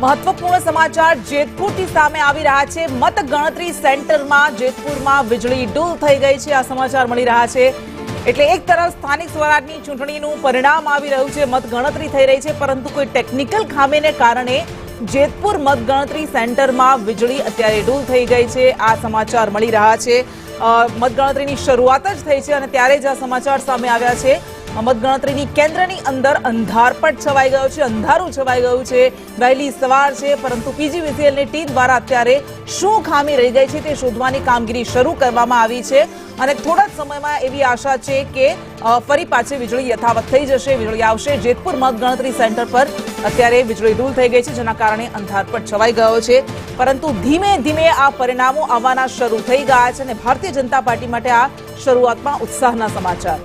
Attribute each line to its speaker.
Speaker 1: મહત્વપૂર્ણ સમાચાર જેતપુરથી સામે આવી રહ્યા છે। મતગણતરી સેન્ટરમાં જેતપુરમાં વીજળી ડૂલ થઈ ગઈ છે। આ સમાચાર મળી રહ્યા છે। એટલે એક તરફ સ્થાનિક સ્વરાજની ચૂંટણીનું પરિણામ આવી રહ્યું છે, મતગણતરી થઈ રહી છે, પરંતુ કોઈ ટેકનિકલ ખામીને કારણે જેતપુર મતગણતરી સેન્ટરમાં વીજળી અત્યારે ડૂલ થઈ ગઈ છે। આ સમાચાર મળી રહ્યા છે। મતગણતરીની શરૂઆત જ થઈ છે અને ત્યારે જ આ સમાચાર સામે આવ્યા છે। મતગણતરીની કેન્દ્રની અંદર અંધારપટ છવાઈ ગયો છે, અંધારું છવાઈ ગયું છે। વહેલી સવાર છે, પરંતુ પીજીવીસીએલની ટીમ દ્વારા અત્યારે શું ખામી રહી ગઈ છે તે શોધવાની કામગીરી શરૂ કરવામાં આવી છે અને થોડા જ સમયમાં એવી આશા છે કે ફરી પાછી વીજળી યથાવત થઈ જશે, વીજળી આવશે। જેતપુર મતગણતરી સેન્ટર પર અત્યારે વીજળી ડૂલ થઈ ગઈ છે, જેના કારણે અંધારપટ છવાઈ ગયો છે, પરંતુ ધીમે ધીમે આ પરિણામો આવવાના શરૂ થઈ ગયા છે અને ભારતીય જનતા પાર્ટી માટે આ શરૂઆતમાં ઉત્સાહના સમાચાર।